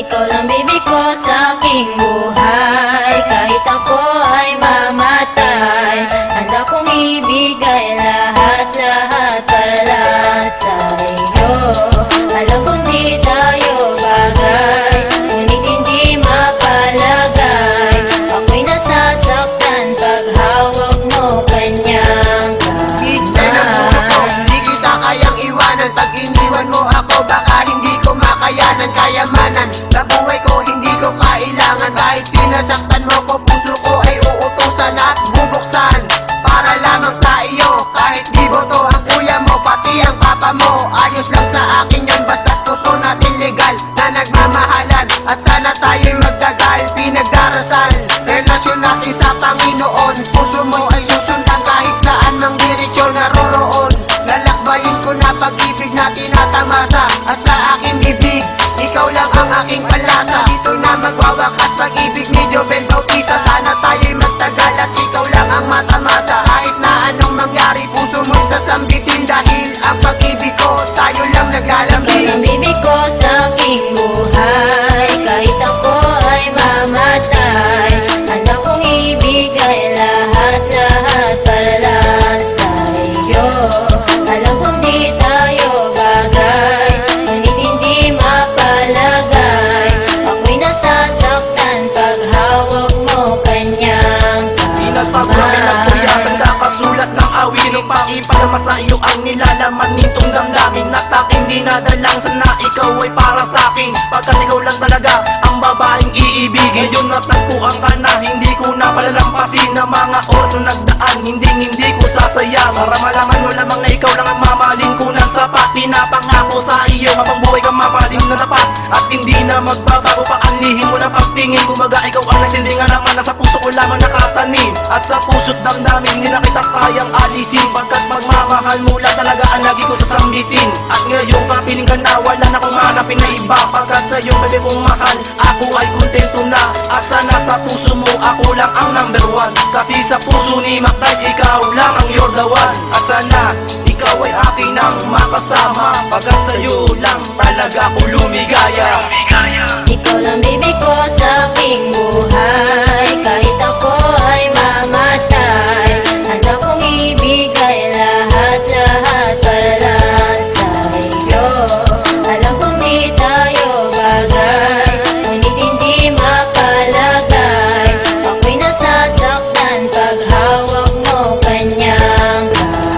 Ikaw lang baby ko sa aking buhay. Kahit ako ay mamatay, handa kong ibigay lahat-lahat para lang sa iyo. Alam kong di tayo bagay, ngunit hindi mapalagay. Ako'y nasasaktan pag hawak mo kanyang kamay. Hindi kita kayang iwanan. Pag iniwan mo ako, baka hindi ko makayanan. Kayamanan sa buhay ko, hindi ko kailangan. Kahit sinasaktan mo ko, puso ko ay uutusan at bubuksan para lamang sa iyo. Kahit di boto ang kuya mo, pati ang papa mo, ayos lang sa akin yun, basta't puso natin legal na nagmamahalan. At sana tayo'y magdasal, pinagdarasal relasyon natin sa Panginoon. Puso mo ay susundan kahit saan mang diretsyon naroroon. Lalakbayin ko na pag-ibig na tinatamasa, at sa aking bibig ikaw lang ang aking palasa. Dito na magwawakas pag-ibig ni Jobel Bautista. Sana tayo'y magtagal at ikaw lang ang matamasa. Kahit na anong mangyari, puso mo'y sasambitin, dahil ang pag-ibig ko tayo lang Ikaw naglalambing. lang baby ko sa aking buhay. Kahit ako ay mamatay, handa kong ibigay lahat-lahat para lang sa iyo. Alam kong di tayo bagay, ngunit hindi mapalagay. Ako'y nasasaktan pag hawak mo kanyang Di nagpapakit ang kuya, nagkakasulat ng awit. Nung pakipalama sa iyo ang nilalaman nitong damdamin, at aking dinadalang sana ikaw ay para sa'kin. Pagkat ikaw lang talaga ang babaeng iibigin. Ngayon natagpuan ka na, hindi ko na palalampasin ang mga oras na nagdaan, hindi ko sasayang. Para malaman mo lamang na ikaw lang ang mamahalin ko ng sapat. Pinapangako sa iyo habang buhay kang mapalim na tapat, at hindi na magbabago pa ang lihim mo na pagtingin. Kumbaga ikaw ang nagsilbing naman, nasa puso ko lamang nakatanim. At sa puso't damdamin, hindi na kita kayang alisin. Pagkat pagmamahal mo lang talaga ang lagi ko sasambitin. At ngayon kapiling ka na, wala na kong hanapin na iba. Pagkat sa'yo bebe kong mahal, ako ay kontento na. At sana sa puso mo, ako lang ang number one. Kasi sa puso ni Mactais, ikaw lang ang you're the one. At sana ikaw ay aking nang makasama, pagkat sa'yo lang talaga ako lumigaya. Ikaw lang baby ko sa aking buhay. Kahit ako ay mamatay, handa kong ibigay lahat-lahat para lang sa iyo. Alam kong di tayo bagay, ngunit hindi mapalagay. Ako'y nasasaktan pag hawak mo kanyang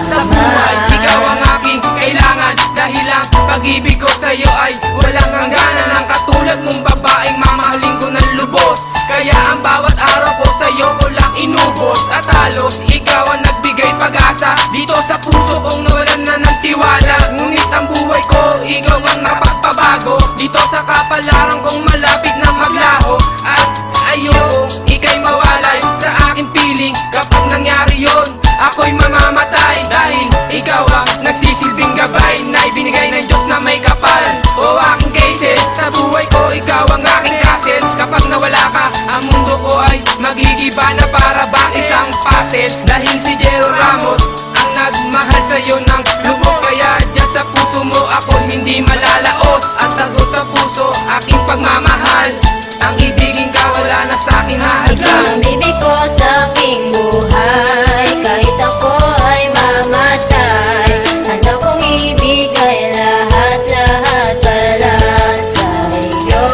Sa buhay, ikaw ang aking kailangan, dahil ang pag-ibig ko sa'yo ay walang hangganan. Ang katulad mong babaeng mamahalin ko ng lubos, kaya ang bawat araw ko sa'yo ko lang inubos. At halos ikaw ang nagbigay pag-asa dito sa puso kong nawalan na ng tiwala. Ngunit ang buhay ko, ikaw ang napagpabago dito sa kapalaran kong malapit na maglaho. At ayokong ika'y mawalay sa aking piling. Kapag nangyari yon, ako'y mamamatay, dahil ikaw ang nagsisilbing gabay na ibinigay ng Diyos na may kapal. O aking cases, sa buhay ko ikaw ang aking castles. Kapag nawala ka, ang mundo ko ay magigiba na para bang isang puzzle. Dahil si Jero Ramos ang nagmahal sa'yo ng lubos, kaya dyan sa puso mo ako hindi malalaos. At tago sa puso aking pagmamahal, ang ibigin ka wala na sa'king Ikaw hahadlang. lang baby ko sa aking buhay. Kahit ako ay mamatay, handa kong ibigay lahat-lahat para lang sa iyo.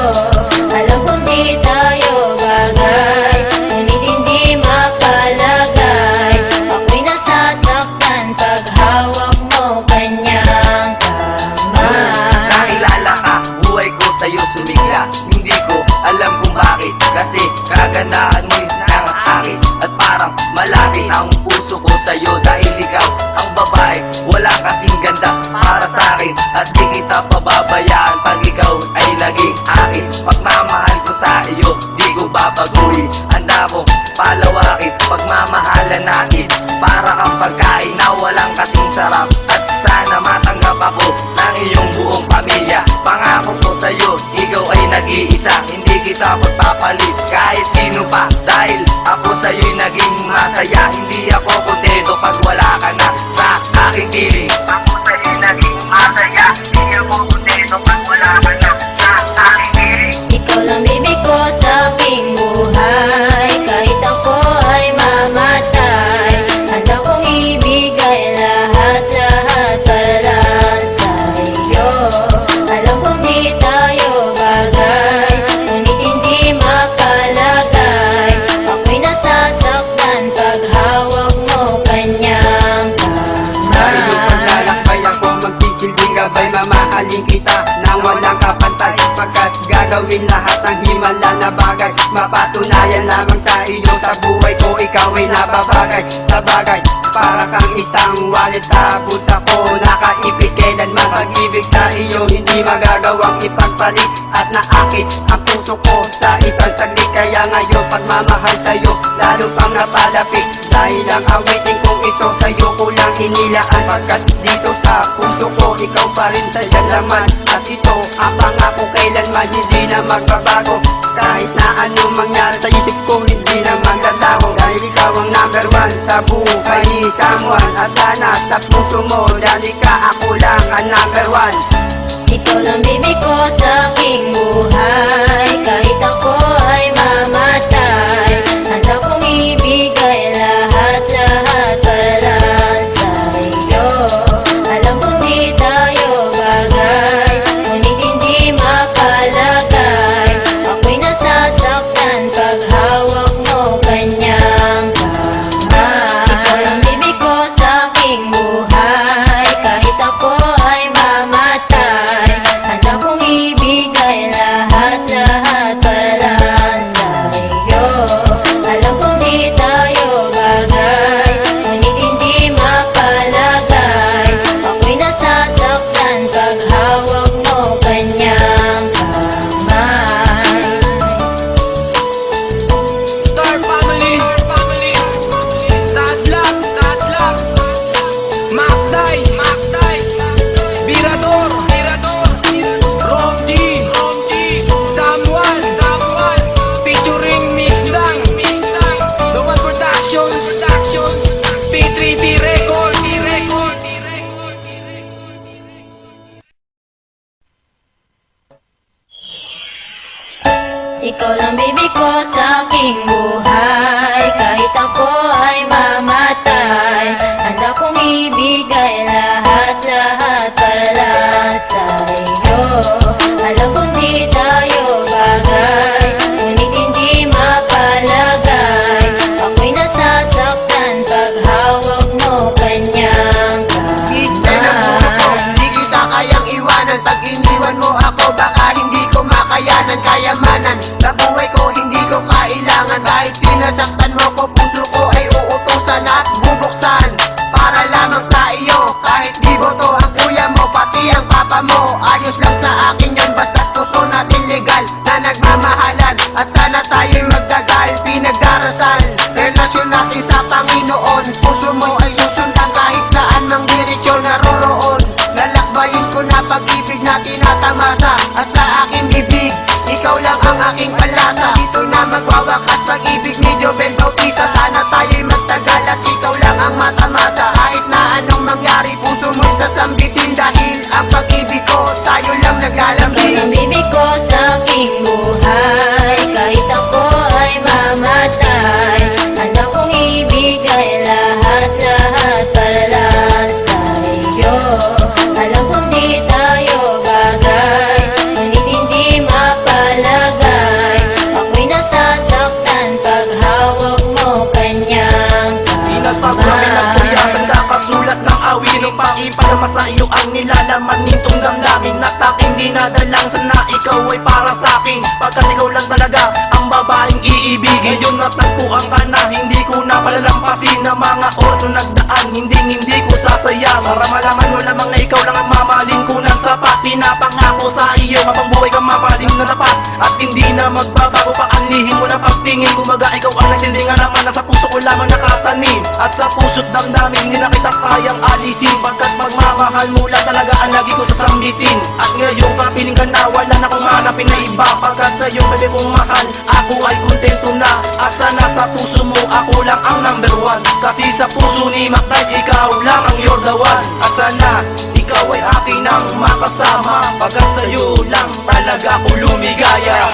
Alam kong di tayo bagay, ngunit hindi mapalagay. Ako'y nasasaktan pag hawak mo kanyang kamay. Nakilala ka, buhay ko sa'yo sumigla. Hindi ko alam kung bakit, kasi kagandahan mo yun ang akin. At parang malapit ang puso ko sa'yo, dahil ikaw ang babae, wala kasing ganda para sa'kin. At di kita pababayaan pag ikaw ay naging akin. Pagmamahal ko sa iyo, di ko babaguhin. Handa ko palawakin pagmamahalan natin, para kang pagkain na walang kasing sarap. At sana matanggap ako ng iyong buong pamilya. Pangako ko sa'yo, ikaw ay nag-iisa. Hindi kita magpapalit kahit sino pa, dahil ako sa'yo'y naging masaya. Hindi ako kontento pag wala ka na sa aking piling. Ako sa'yo'y naging masaya. Hindi ako kontento pag wala ka na sa aking piling. mamahalin kita nang walang kapantay, pagkat gagawin lahat ng himala na bagay. Mapatunayan lamang sa iyo, sa buhay ko ikaw ay nababagay. Sa bagay, para kang isang wallet sa bulsa ko, nakaipit kailanman. Pag-ibig sa iyo hindi magagawang ipagpalit, at naakit ang puso ko sa isang saglit. Kaya ngayon pagmamahal sa'yo lalo pang napalapit, dahil ang awitin kong ito sa'yo ko lang inilaan. Pagkat dito sa puso ko ikaw pa rin sa iyang laman, at ito ang pangako kailanman hindi na magbabago. Kahit na anong mangyari sa isip ko hindi na magdadaho, dahil ikaw ang number one sa buhay ni someone. At sana sa puso mo dahil ka ako lang ang number one. Ikaw lang baby ko sa aking buhay, kahit ako ay mamatay. Handa kong ibigay lahat-lahat para lang sa iyo. Alam kong di tayo bagay, ngunit hindi mapalagay. Ako'y nasasaktan pag hawak mo kanyang kamay. Ikaw lang baby ko sa aking buhay, kahit ako ay mamatay. Handa kong ibigay lahat-lahat para lang sa iyo. Alam kong di tayo bagay, ngunit hindi mapalagay. Ako'y nasasaktan pag hawak mo kanyang kamay. Star Family, Sadlak, Mac Dice, Virador, Rom G, Samuel, featuring Miss Dang, The One Productions, P3D Records. Ikaw lang baby ko sa aking buhay, kahit ako ay mamatay. Handa kong ibigay lahat-lahat para lang sa iyo. Alam kong di tayo bagay, ngunit hindi mapalagay. Ako'y nasasaktan pag hawak mo kanyang Mister ng puso ko, kamay. hindi kita kayang iwanan. Pag iniwan mo ako, baka hindi ko makayanan. Kayamanan sa buhay ko, hindi ko kailangan. Kahit sinasaktan mo ko, puso ko ay uutusan at bubuksan para lamang sa iyo. Kahit di boto ang kuya mo, pati ang papa mo, ayos lang sa akin yun, basta't puso natin legal na nagmamahalan. At sana tayo'y magdasal, pinagdarasal relasyon natin sa Panginoon. Puso mo ay susundan kahit saan mang diretsyon naroroon. Lalakbayin ko na pag-ibig na tinatamasa, at sa aking bibig ikaw lang ang aking palasa. Dito na magwawakas pag-ibig ni Joven Bautista. Sana tayo'y magtagal at ikaw lang ang matamasa. Kahit na anong mangyari puso mo'y sasambitin, dahil ang pag-ibig ko tayo lang Ikaw naglalambing. lang baby ko sa aking buhay, kahit ako ay mamatay. Handa kong ibigay lahat-lahat para lang sa iyo. Alam kong di tayo bagay, ngunit hindi mapalagay. Ako'y nasasaktan pag hawak mo kanyang Di nagpapakit ang kuya, nagkakasulat ng awin. Nung pakipalama sa iyo ang nilalaman nitong damdamin, at aking dinadalang sana ikaw ay para sa'kin. Pagkat ikaw lang talaga ang babaeng iibigin. Ngayon natagpuan ka na, hindi ko na palalampasin. Na mga oras na nagdaan, hindi ko sasayang. Para malaman mo lamang na ikaw lang ang mamahalin ko ng sapat. Pinapangako sa iyo, habang buhay kang mapaling na tapat, at hindi na magbabago pa ang lihim mo na pagtingin. Kumbaga ikaw ang nagsilbing naman, na sa puso ko lamang nakatanim. At sa puso't damdamin, hindi na kita kayang alisin. Pagkat pagmamahal mo lang talaga ang lagi ko sasambitin. At ngayon kapiling ka na, wala na kong hanapin na iba. Pagkat sa'yo bebe kong mahal, ako ay kontento na. At sana sa puso mo, ako lang ang number one. Kasi sa puso ni Mac Dice, ikaw lang ang you're the one. At sana ikaw ay aking nang makasama, pagkat sa'yo lang talaga ako lumigaya.